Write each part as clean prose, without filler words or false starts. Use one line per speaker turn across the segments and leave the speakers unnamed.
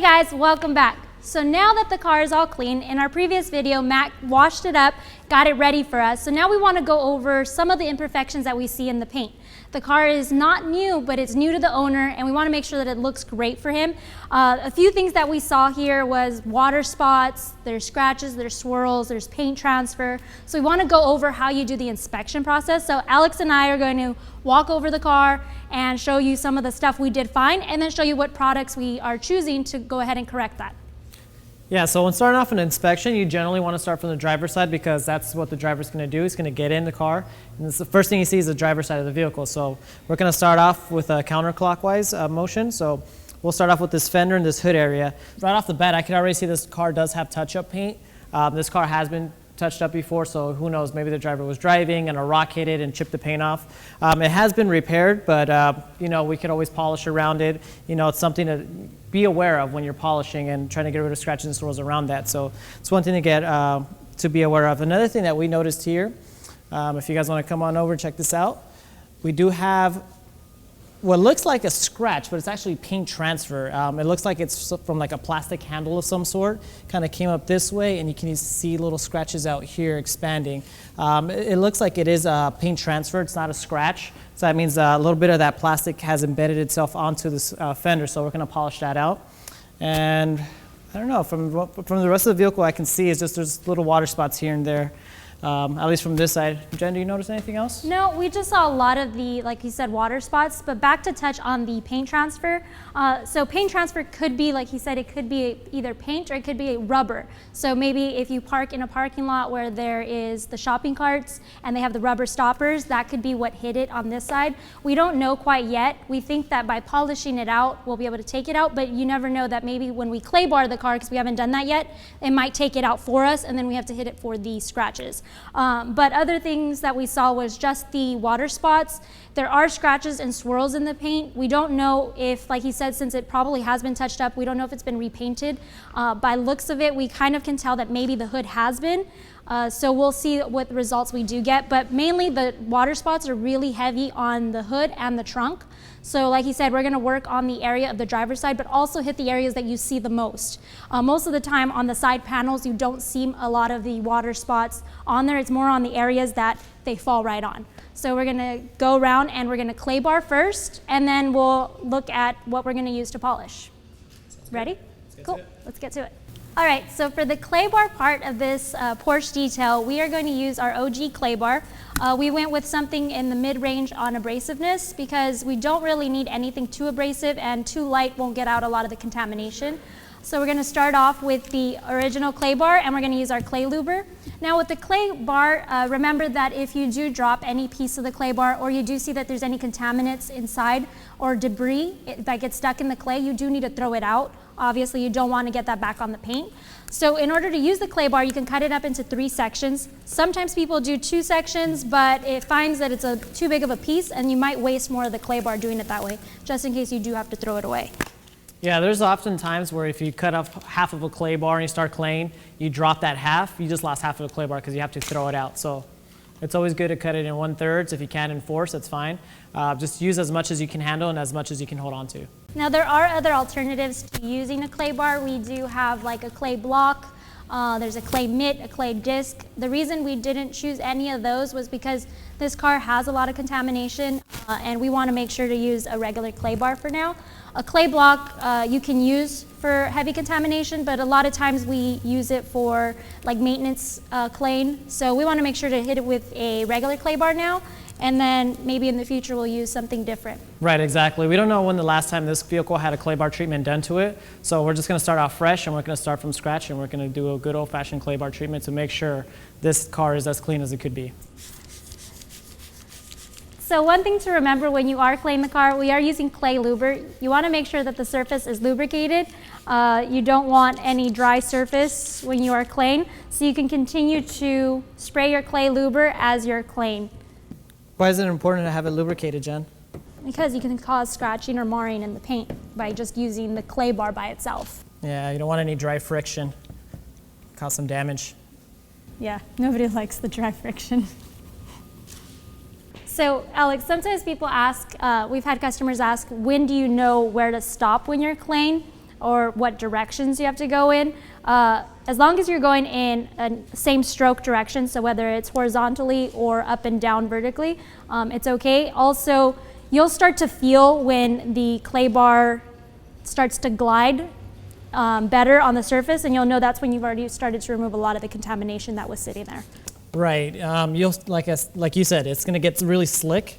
guys, welcome back. So now that the car is all clean, in our previous video, Matt washed it up, got it ready for us. So now we want to go over some of the imperfections that we see in the paint. The car is not new, but it's new to the owner, and we want to make sure that it looks great for him. A few things that we saw here was water spots, there's scratches, there's swirls, there's paint transfer. So we want to go over how you do the inspection process. So Alex and I are going to walk over the car and show you some of the stuff we did find, and then show you what products we are choosing to go ahead and correct that.
Yeah, so when starting off an inspection, you generally want to start from the driver's side because that's what the driver's going to do. He's going to get in the car, and the first thing he sees is the driver's side of the vehicle. So we're going to start off with a counterclockwise motion. So we'll start off with this fender and this hood area. Right off the bat, I can already see this car does have touch-up paint. This car has been touched up before, so who knows, maybe the driver was driving and a rock hit it and chipped the paint off. It has been repaired, but you know, we could always polish around it. You know, it's something to be aware of when you're polishing and trying to get rid of scratches and swirls around that. So it's one thing to get to be aware of. Another thing that we noticed here, if you guys want to come on over and check this out, we do have what looks like a scratch, but it's actually paint transfer. It looks like it's from like a plastic handle of some sort. Kind of came up this way, and you can see little scratches out here expanding. It looks like it is a paint transfer. It's not a scratch. So that means a little bit of that plastic has embedded itself onto this fender. So we're going to polish that out. And I don't know, from the rest of the vehicle, I can see is just there's little water spots here and there. At least from this side. Jen, do you notice anything else?
No, we just saw a lot of the, like you said, water spots, but back to touch on the paint transfer. So paint transfer could be, like he said, it could be either paint or it could be a rubber. So maybe if you park in a parking lot where there is the shopping carts and they have the rubber stoppers, that could be what hit it on this side. We don't know quite yet. We think that by polishing it out, we'll be able to take it out, but you never know that maybe when we clay bar the car, because we haven't done that yet, it might take it out for us, and then we have to hit it for the scratches. But other things that we saw was just the water spots. There are scratches and swirls in the paint. We don't know if, like he said, since it probably has been touched up, we don't know if it's been repainted. By looks of it, we kind of can tell that maybe the hood has been. So we'll see what results we do get, but mainly the water spots are really heavy on the hood and the trunk. So like he said, we're gonna work on the area of the driver's side, but also hit the areas that you see the most. Most of the time on the side panels, you don't see a lot of the water spots on there. It's more on the areas that they fall right on. So we're gonna go around and we're gonna clay bar first, and then we'll look at what we're gonna use to polish. Ready? Cool, let's get to it. All right, so for the clay bar part of this Porsche detail, we are going to use our OG clay bar. We went with something in the mid-range on abrasiveness because we don't really need anything too abrasive, and too light won't get out a lot of the contamination. So we're going to start off with the original clay bar, and we're going to use our clay Luber. Now with the clay bar, remember that if you do drop any piece of the clay bar, or you do see that there's any contaminants inside or debris that gets stuck in the clay, you do need to throw it out. Obviously, you don't want to get that back on the paint. So in order to use the clay bar, you can cut it up into 3 sections. Sometimes people do 2 sections, but it finds that it's too big of a piece, and you might waste more of the clay bar doing it that way, just in case you do have to throw it away.
Yeah, there's often times where if you cut off half of a clay bar and you start claying, you drop that half, you just lost half of the clay bar because you have to throw it out. So it's always good to cut it in 1/3. If you can in 4ths, that's fine. Just use as much as you can handle and as much as you can hold on to.
Now there are other alternatives to using a clay bar. We do have like a clay block, there's a clay mitt, a clay disc. The reason we didn't choose any of those was because this car has a lot of contamination, and we want to make sure to use a regular clay bar for now. A clay block you can use for heavy contamination, but a lot of times we use it for like maintenance claying. So we want to make sure to hit it with a regular clay bar now, and then maybe in the future we'll use something different.
Right, exactly. We don't know when the last time this vehicle had a clay bar treatment done to it, so we're just going to start off fresh, and we're going to start from scratch, and we're going to do a good old-fashioned clay bar treatment to make sure this car is as clean as it could be.
So one thing to remember when you are claying the car, we are using clay Luber. You want to make sure that the surface is lubricated. You don't want any dry surface when you are claying, so you can continue to spray your clay Luber as you're claying.
Why is it important to have it lubricated, Jen?
Because you can cause scratching or marring in the paint by just using the clay bar by itself.
Yeah, you don't want any dry friction. Cause some damage.
Yeah, nobody likes the dry friction. So Alex, sometimes people ask, we've had customers ask, when do you know where to stop when you're claying? or what directions you have to go in. As long as you're going in a same stroke direction, so whether it's horizontally or up and down vertically, it's okay. Also, you'll start to feel when the clay bar starts to glide better on the surface, and you'll know that's when you've already started to remove a lot of the contamination that was sitting there.
Right. You'll like you said, it's going to get really slick,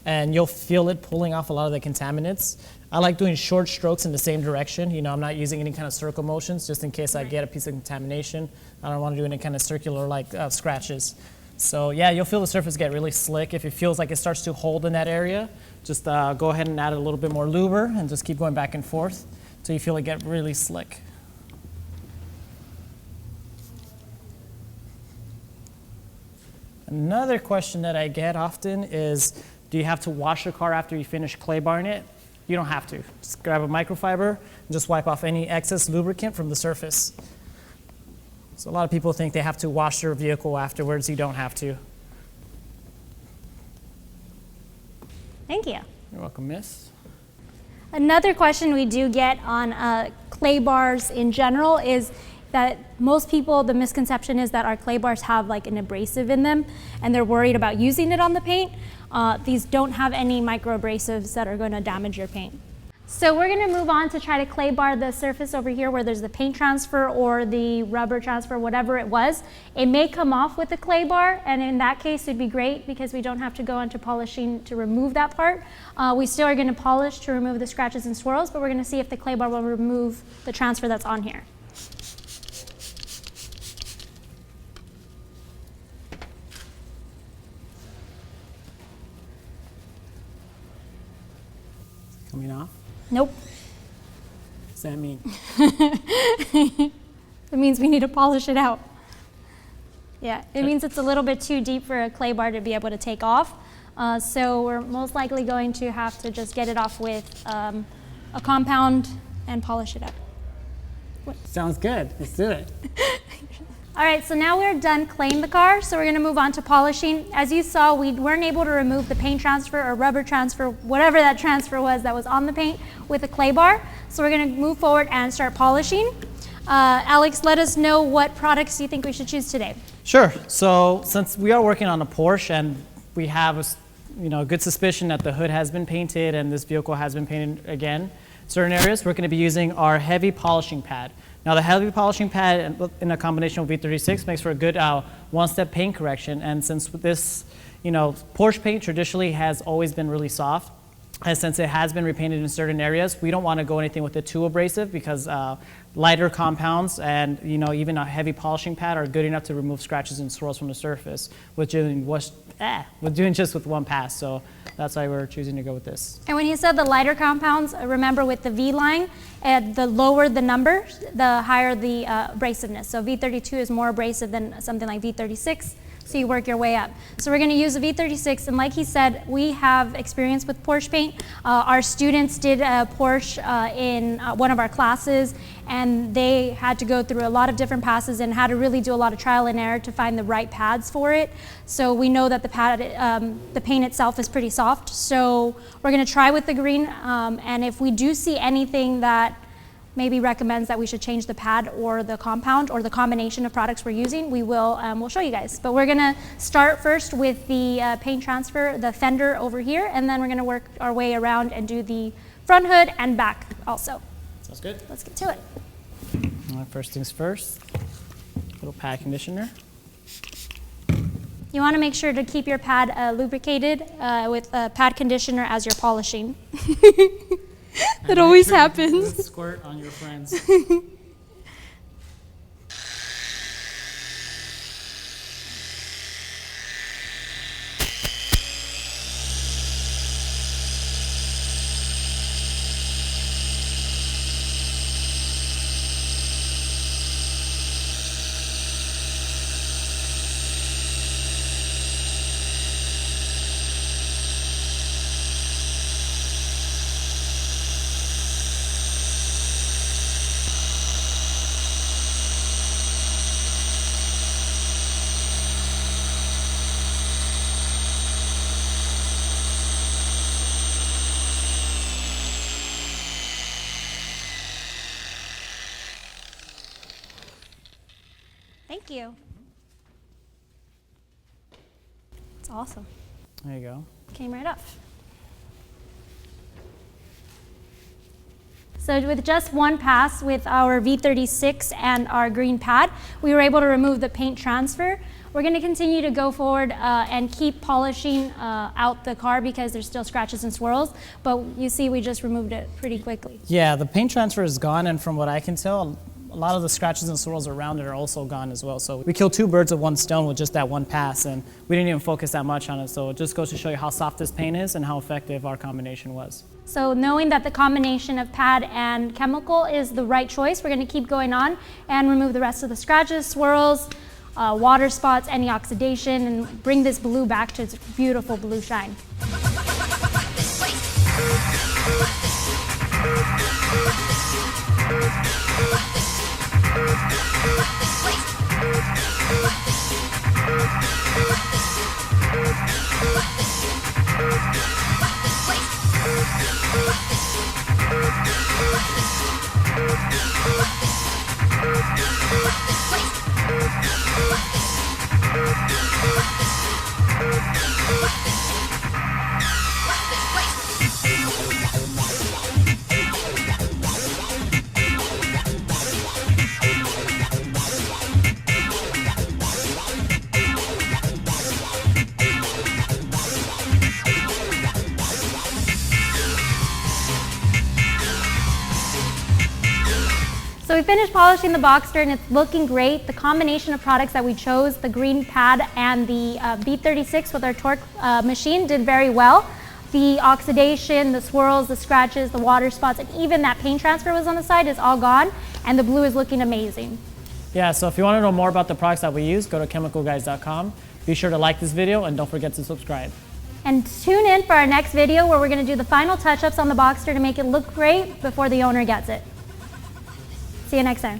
and you'll feel it pulling off a lot of the contaminants. I like doing short strokes in the same direction. You know, I'm not using any kind of circle motions just in case I get a piece of contamination. I don't want to do any kind of circular scratches. So yeah, you'll feel the surface get really slick. If it feels like it starts to hold in that area, just go ahead and add a little bit more Luber and just keep going back and forth until you feel it get really slick. Another question that I get often is, do you have to wash your car after you finish clay barring it? You don't have to. Just grab a microfiber and just wipe off any excess lubricant from the surface. So a lot of people think they have to wash their vehicle afterwards. You don't have to.
Thank you.
You're welcome, miss.
Another question we do get on clay bars in general is that most people, the misconception is that our clay bars have like an abrasive in them, and they're worried about using it on the paint. These don't have any micro abrasives that are going to damage your paint. So we're going to move on to try to clay bar the surface over here where there's the paint transfer or the rubber transfer, whatever it was. It may come off with the clay bar, and in that case it'd be great because we don't have to go into polishing to remove that part. We still are going to polish to remove the scratches and swirls, but we're going to see if the clay bar will remove the transfer that's on here.
Coming off?
Nope.
What does that mean?
It means we need to polish it out. Yeah, it means it's a little bit too deep for a clay bar to be able to take off. So we're most likely going to have to just get it off with a compound and polish it up.
Sounds good. Let's do it.
All right, so now we're done claying the car, so we're going to move on to polishing. As you saw, we weren't able to remove the paint transfer or rubber transfer, whatever that transfer was that was on the paint with a clay bar. So we're going to move forward and start polishing. Alex, let us know what products you think we should choose today.
Sure. So since we are working on a Porsche and we have a good suspicion that the hood has been painted and this vehicle has been painted again in certain areas, we're going to be using our heavy polishing pad. Now the heavy polishing pad in a combination with V36 makes for a good one-step paint correction, and since this, Porsche paint traditionally has always been really soft, and since it has been repainted in certain areas, we don't want to go anything with it too abrasive because lighter compounds and even a heavy polishing pad are good enough to remove scratches and swirls from the surface with doing just with one pass. So that's why we're choosing to go with this.
And when you said the lighter compounds, remember with the V line, the lower the number, the higher the abrasiveness. So V32 is more abrasive than something like V36. So you work your way up. So we're going to use a V36, and like he said, we have experience with Porsche paint. Our students did a Porsche in one of our classes, and they had to go through a lot of different passes and had to really do a lot of trial and error to find the right pads for it. So we know that the paint itself is pretty soft. So we're going to try with the green, and if we do see anything that maybe recommends that we should change the pad or the compound or the combination of products we're using, we'll show you guys. But we're gonna start first with the paint transfer, the fender over here, and then we're gonna work our way around and do the front hood and back also.
Sounds good.
Let's get to it.
All right, first things first, a little pad conditioner.
You wanna make sure to keep your pad lubricated with pad conditioner as you're polishing. That always happens.
Squirt on your friends.
Thank you. It's awesome.
There you go.
Came right off. So with just one pass with our V36 and our green pad, we were able to remove the paint transfer. We're going to continue to go forward and keep polishing out the car because there's still scratches and swirls, but you see we just removed it pretty quickly.
Yeah, the paint transfer is gone, and from what I can tell, a lot of the scratches and swirls around it are also gone as well. So we killed 2 birds with 1 stone with just that one pass, and we didn't even focus that much on it. So it just goes to show you how soft this paint is and how effective our combination was.
So knowing that the combination of pad and chemical is the right choice, we're going to keep going on and remove the rest of the scratches, swirls, water spots, any oxidation, and bring this blue back to its beautiful blue shine. So we finished polishing the Boxster and it's looking great. The combination of products that we chose, the green pad and the V36 with our TORQ machine did very well. The oxidation, the swirls, the scratches, the water spots, and even that paint transfer was on the side is all gone, and the blue is looking amazing.
Yeah, so if you want to know more about the products that we use, go to chemicalguys.com. Be sure to like this video and don't forget to subscribe.
And tune in for our next video where we're going to do the final touch-ups on the Boxster to make it look great before the owner gets it. See you next time.